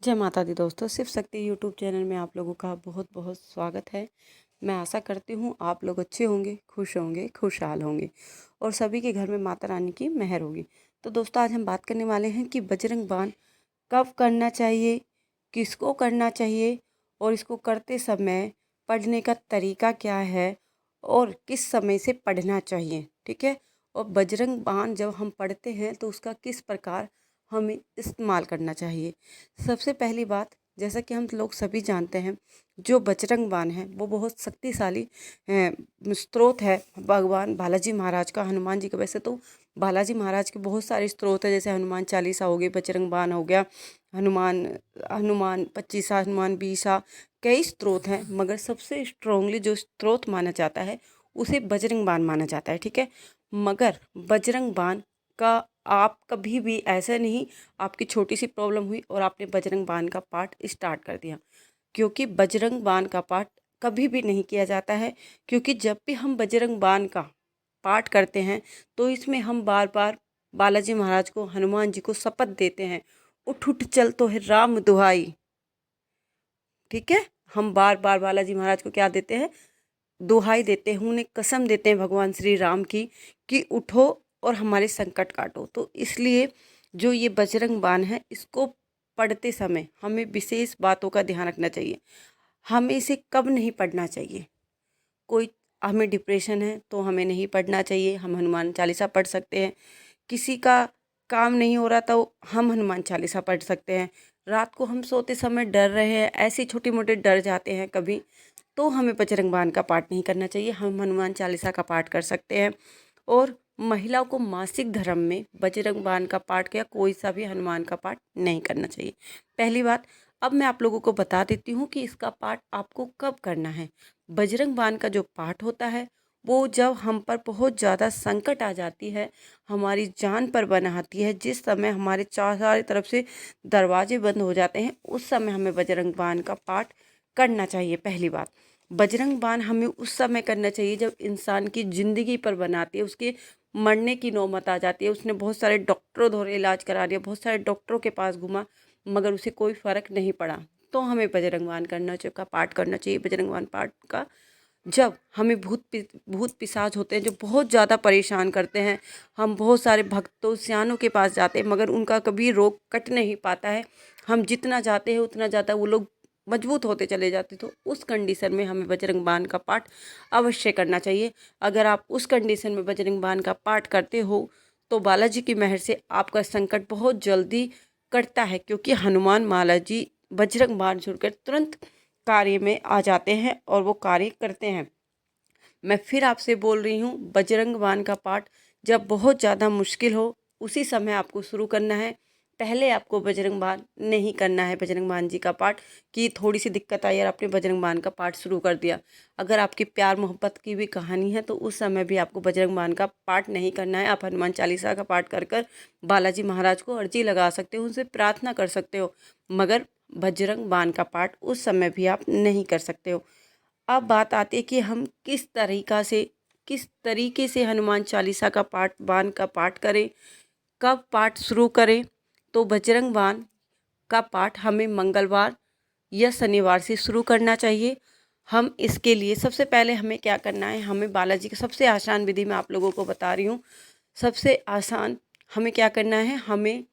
जय माता दी दोस्तों, शिव शक्ति यूट्यूब चैनल में आप लोगों का बहुत बहुत स्वागत है। मैं आशा करती हूँ आप लोग अच्छे होंगे, खुशहाल होंगे और सभी के घर में माता रानी की मेहर होगी। तो दोस्तों, आज हम बात करने वाले हैं कि बजरंग बाण कब करना चाहिए, किसको करना चाहिए और इसको करते समय पढ़ने का तरीका क्या है और किस समय से पढ़ना चाहिए। ठीक है। और बजरंग बाण जब हम पढ़ते हैं तो उसका किस प्रकार हमें इस्तेमाल करना चाहिए। सबसे पहली बात, जैसा कि हम लोग सभी जानते हैं, जो बजरंग बाण है वो बहुत शक्तिशाली स्त्रोत है भगवान बालाजी महाराज का, हनुमान जी का। वैसे तो बालाजी महाराज के बहुत सारे स्त्रोत है, जैसे हनुमान चालीसा हो गई, बजरंग बाण हो गया, हनुमान हनुमान पच्चीसा, हनुमान बीसा, कई स्त्रोत हैं, मगर सबसे स्ट्रोंगली जो स्त्रोत माना जाता है उसे बजरंग बाण माना जाता है। ठीक है। मगर बजरंग बाण का आप कभी भी ऐसा नहीं, आपकी छोटी सी प्रॉब्लम हुई और आपने बजरंग बाण का पाठ स्टार्ट कर दिया, क्योंकि बजरंग बाण का पाठ कभी भी नहीं किया जाता है। क्योंकि जब भी हम बजरंग बाण का पाठ करते हैं तो इसमें हम बार बार बालाजी महाराज को, हनुमान जी को शपथ देते हैं, उठ उठ चल तो है राम दुहाई। ठीक है। हम बार बार बालाजी महाराज को क्या देते हैं, दुहाई देते हैं, उन्हें कसम देते हैं भगवान श्री राम की कि उठो और हमारे संकट काटो। तो इसलिए जो ये बजरंग बाण है, इसको पढ़ते समय हमें विशेष बातों का ध्यान रखना चाहिए। हमें इसे कब नहीं पढ़ना चाहिए, कोई हमें डिप्रेशन है तो हमें नहीं पढ़ना चाहिए, हम हनुमान चालीसा पढ़ सकते हैं। किसी का काम नहीं हो रहा तो हम हनुमान चालीसा पढ़ सकते हैं। रात को हम सोते समय डर रहे हैं, ऐसे छोटे मोटे डर जाते हैं कभी, तो हमें बजरंग बाण का पाठ नहीं करना चाहिए, हम हनुमान चालीसा का पाठ कर सकते हैं। और महिलाओं को मासिक धर्म में बजरंग बाण का पाठ या कोई सा भी हनुमान का पाठ नहीं करना चाहिए। पहली बात। अब मैं आप लोगों को बता देती हूँ कि इसका पाठ आपको कब करना है। बजरंग बाण का जो पाठ होता है वो जब हम पर बहुत ज़्यादा संकट आ जाती है, हमारी जान पर बन आती है, जिस समय हमारे चारों तरफ से दरवाजे बंद हो जाते हैं, उस समय हमें बजरंग बाण का पाठ करना चाहिए। पहली बात, बजरंग बाण हमें उस समय करना चाहिए जब इंसान की ज़िंदगी पर बनाती है, उसके मरने की नौबत आ जाती है, उसने बहुत सारे डॉक्टरों द्वारा इलाज करा लिया, बहुत सारे डॉक्टरों के पास घूमा, मगर उसे कोई फ़र्क नहीं पड़ा, तो हमें बजरंग बाण करना चाहिए, का पाठ करना चाहिए। बजरंग बाण पाठ का जब हमें भूत पिशाच होते हैं जो बहुत ज़्यादा परेशान करते हैं, हम बहुत सारे भक्तों सियानों के पास जाते हैं मगर उनका कभी रोग कट नहीं पाता है, हम जितना जाते हैं उतना ज़्यादा वो लोग मजबूत होते चले जाते, तो उस कंडीशन में हमें बजरंग बाण का पाठ अवश्य करना चाहिए। अगर आप उस कंडीशन में बजरंग बाण का पाठ करते हो तो बालाजी की मेहर से आपका संकट बहुत जल्दी कटता है, क्योंकि हनुमान माला जी बजरंग बाण छूटकर तुरंत कार्य में आ जाते हैं और वो कार्य करते हैं। मैं फिर आपसे बोल रही हूँ, बजरंग बाण का पाठ जब बहुत ज़्यादा मुश्किल हो उसी समय आपको शुरू करना है। पहले आपको बजरंग बाण नहीं करना है, बजरंग बाण जी का पाठ की थोड़ी सी दिक्कत आई और आपने बजरंग बाण का पाठ शुरू कर दिया। अगर आपकी प्यार मोहब्बत की भी कहानी है तो उस समय भी आपको बजरंग बाण का पाठ नहीं करना है। आप हनुमान चालीसा का पाठ कर कर बालाजी महाराज को अर्जी लगा सकते हो, उनसे प्रार्थना कर सकते हो, मगर बजरंग बाण का पाठ उस समय भी आप नहीं कर सकते हो। अब बात आती है कि हम किस तरीके से हनुमान चालीसा का पाठ, बाण का पाठ करें, कब पाठ शुरू करें। तो बजरंग बाण का पाठ हमें मंगलवार या शनिवार से शुरू करना चाहिए। हम इसके लिए सबसे पहले हमें क्या करना है, हमें बालाजी की सबसे आसान विधि मैं आप लोगों को बता रही हूँ। सबसे आसान हमें क्या करना है, हमें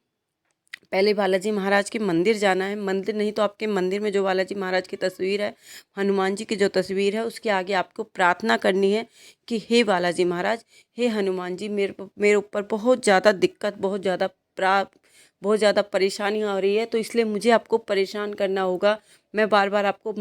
पहले बालाजी महाराज के मंदिर जाना है। मंदिर नहीं तो आपके मंदिर में जो बालाजी महाराज की तस्वीर है, हनुमान जी की जो तस्वीर है, उसके आगे आपको प्रार्थना करनी है कि हे बालाजी महाराज, हे हनुमान जी, मेरे ऊपर बहुत ज़्यादा दिक्कत, बहुत ज़्यादा परेशानी हो रही है, तो इसलिए मुझे आपको परेशान करना होगा। मैं बार बार आपको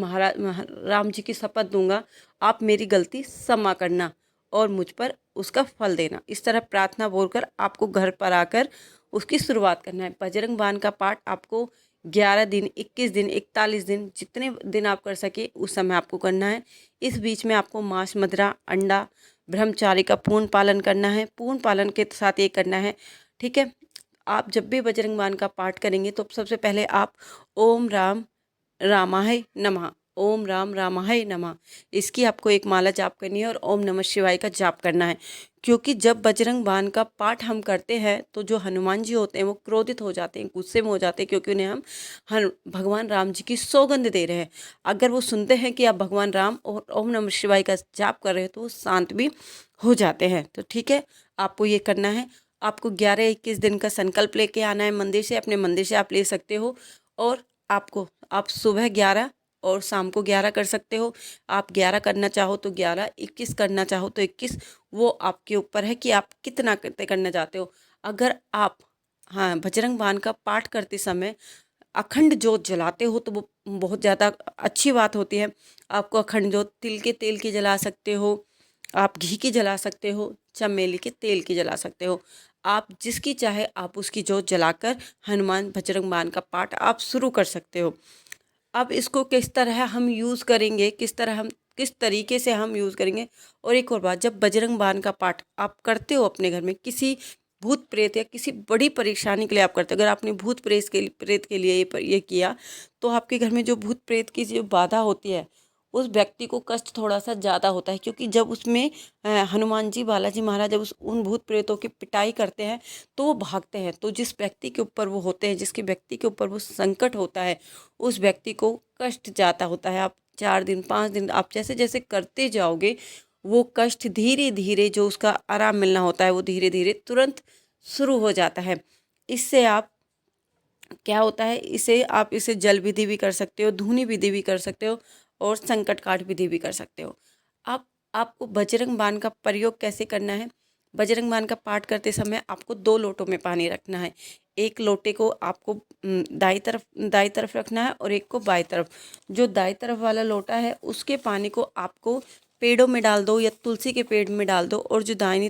राम जी की शपथ दूंगा, आप मेरी गलती क्षमा करना और मुझ पर उसका फल देना। इस तरह प्रार्थना बोलकर आपको घर पर आकर उसकी शुरुआत करना है। बजरंग बाण का पाठ आपको 11 दिन, 21 दिन, 41 दिन, जितने दिन आप कर सके उस समय आपको करना है। इस बीच में आपको मांस, मदिरा, अंडा, ब्रह्मचारी का पूर्ण पालन करना है। पूर्ण पालन के साथ ये करना है। ठीक है। आप जब भी बजरंग बाण का पाठ करेंगे तो सबसे पहले आप ओम राम रामाय नमः, ओम राम रामाय नमः, इसकी आपको एक माला जाप करनी है और ओम नमः शिवाय का जाप करना है। क्योंकि जब बजरंग बाण का पाठ हम करते हैं तो जो हनुमान जी होते हैं वो क्रोधित हो जाते हैं, गुस्से में हो जाते हैं, क्योंकि उन्हें हम भगवान राम जी की सौगंध दे रहे हैं। अगर वो सुनते हैं कि आप भगवान राम और ओम नमः शिवाय का जाप कर रहे हो तो वो शांत भी हो जाते हैं। तो ठीक है, आपको ये करना है। आपको 11-21 दिन का संकल्प लेके आना है मंदिर से, अपने मंदिर से आप ले सकते हो। और आप सुबह 11 और शाम को 11 कर सकते हो। आप 11 करना चाहो तो 11, 21 करना चाहो तो 21, वो आपके ऊपर है कि आप कितना करना चाहते हो। अगर आप हाँ बजरंग बाण का पाठ करते समय अखंड जोत जलाते हो तो वो बहुत ज़्यादा अच्छी बात होती है। आपको अखंड जोत तिल के तेल की जला सकते हो, आप घी की जला सकते हो, चमेली के तेल की जला सकते हो। आप जिसकी चाहे आप उसकी जोत जलाकर हनुमान बजरंग बाण का पाठ आप शुरू कर सकते हो। अब इसको किस तरह हम यूज़ करेंगे, किस तरीके से हम यूज़ करेंगे। और एक और बात, जब बजरंग बाण का पाठ आप करते हो अपने घर में किसी भूत प्रेत या किसी बड़ी परेशानी के लिए आप करते हो, अगर आपने भूत प्रेत के लिए ये किया तो आपके घर में जो भूत प्रेत की जो बाधा होती है उस व्यक्ति को कष्ट थोड़ा सा ज़्यादा होता है। क्योंकि जब उसमें हनुमान जी बालाजी महाराज जब उन भूत प्रेतों की पिटाई करते हैं तो वो भागते हैं। तो जिस व्यक्ति के ऊपर वो होते हैं, जिसके व्यक्ति के ऊपर वो संकट होता है, उस व्यक्ति को कष्ट ज़्यादा होता है। आप 4 दिन 5 दिन आप जैसे जैसे करते जाओगे वो कष्ट धीरे धीरे जो उसका आराम मिलना होता है वो धीरे धीरे तुरंत शुरू हो जाता है। इससे आप क्या होता है, इसे जल विधि भी कर सकते हो, धूनी विधि भी कर सकते हो और संकट काट विधि भी कर सकते हो। आप आपको बजरंग बाण का प्रयोग कैसे करना है। बजरंग बाण का पाठ करते समय आपको 2 लोटों में पानी रखना है। एक लोटे को आपको दाई तरफ रखना है और एक को बाई तरफ। जो दाई तरफ वाला लोटा है उसके पानी को आपको पेड़ों में डाल दो या तुलसी के पेड़ में डाल दो। और जो दाहिनी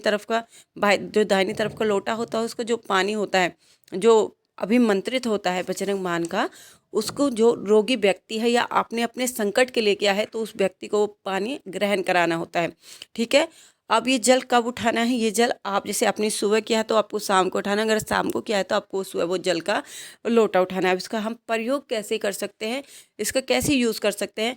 तरफ का लोटा होता है उसका जो पानी होता है जो अभिमंत्रित होता है बजरंग बाण का, उसको जो रोगी व्यक्ति है या आपने अपने संकट के लिए किया है तो उस व्यक्ति को पानी ग्रहण कराना होता है। ठीक है, अब ये जल कब उठाना है, ये जल आप जैसे अपनी सुबह किया है तो आपको शाम को उठाना है, अगर शाम को किया है तो आपको सुबह वो जल का लोटा उठाना है। अब इसका हम प्रयोग कैसे कर सकते हैं, इसका कैसे यूज़ कर सकते हैं।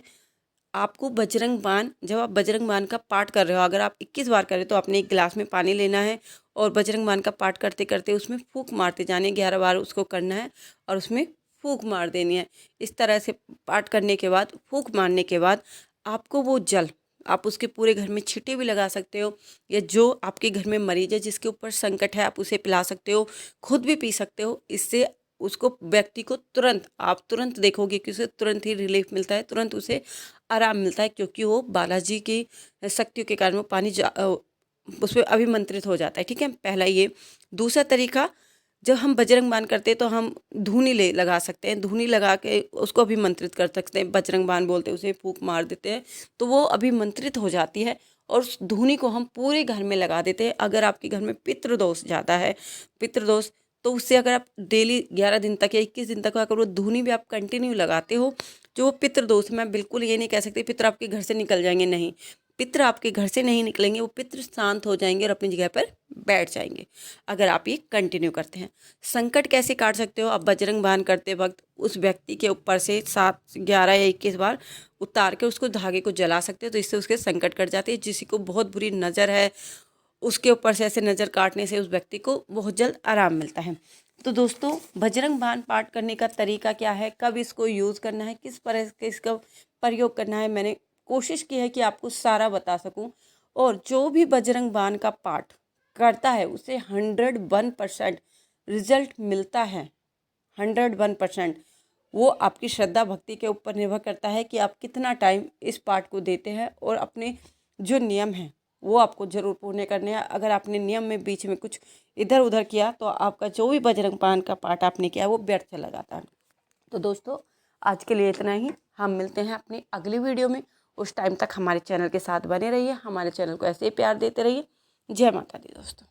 आपको बजरंग बाण, जब आप बजरंग बाण का पाठ कर रहे हो, अगर आप 21 बार कर रहे हो तो आपने एक गिलास में पानी लेना है और बजरंग बाण का पाठ करते करते उसमें फूंक मारते जाने, 11 बार उसको करना है और उसमें फूंक मार देनी है। इस तरह से पाठ करने के बाद, फूंक मारने के बाद आपको वो जल आप उसके पूरे घर में छींटे भी लगा सकते हो या जो आपके घर में मरीज है जिसके ऊपर संकट है आप उसे पिला सकते हो, खुद भी पी सकते हो। इससे उसको व्यक्ति को तुरंत देखोगे कि उसे तुरंत ही रिलीफ मिलता है, तुरंत उसे आराम मिलता है, क्योंकि वो बालाजी की शक्तियों के कारण वो पानी उसमें अभिमंत्रित हो जाता है। ठीक है, पहला ये। दूसरा तरीका, जब हम बजरंग बाण करते हैं तो हम धूनी लगा सकते हैं, धूनी लगा के उसको अभिमंत्रित कर सकते हैं। बजरंग बाण बोलते हैं, उसे फूंक मार देते हैं तो वो अभिमंत्रित हो जाती है और उस धूनी को हम पूरे घर में लगा देते हैं। अगर आपके घर में पितृदोष ज़्यादा है, पितृदोष, तो उससे अगर आप डेली 11 दिन तक या 21 दिन तक अगर वो धूनी भी आप कंटिन्यू लगाते हो, जो पितृदोष, मैं बिल्कुल ये नहीं कह सकती पितृ आपके घर से निकल जाएंगे, नहीं, पितृ आपके घर से नहीं निकलेंगे, वो पितृ शांत हो जाएंगे और अपनी जगह पर बैठ जाएंगे अगर आप ये कंटिन्यू करते हैं। संकट कैसे काट सकते हो, आप बजरंग बाण करते वक्त उस व्यक्ति के ऊपर से 7, 11 या 21 बार उतार के उसको धागे को जला सकते हो, तो इससे उसके संकट कट जाते हैं। किसी को बहुत बुरी नज़र है उसके ऊपर से ऐसे नज़र काटने से उस व्यक्ति को बहुत जल्द आराम मिलता है। तो दोस्तों, बजरंग बाण पाठ करने का तरीका क्या है, कब इसको यूज़ करना है, किस तरह से इसका प्रयोग करना है, मैंने कोशिश की है कि आपको सारा बता सकूं। और जो भी बजरंग बाण का पाठ करता है उसे 101% रिजल्ट मिलता है। 101%। वो आपकी श्रद्धा भक्ति के ऊपर निर्भर करता है कि आप कितना टाइम इस पाठ को देते हैं और अपने जो नियम हैं वो आपको ज़रूर पूर्ण करने हैं। अगर आपने नियम में बीच में कुछ इधर उधर किया तो आपका जो भी बजरंग बाण का पाठ आपने किया वो व्यर्थ चला जाता है। तो दोस्तों, आज के लिए इतना ही। हम मिलते हैं अपनी अगली वीडियो में। उस टाइम तक हमारे चैनल के साथ बने रहिए, हमारे चैनल को ऐसे ही प्यार देते रहिए। जय माता दी दोस्तों।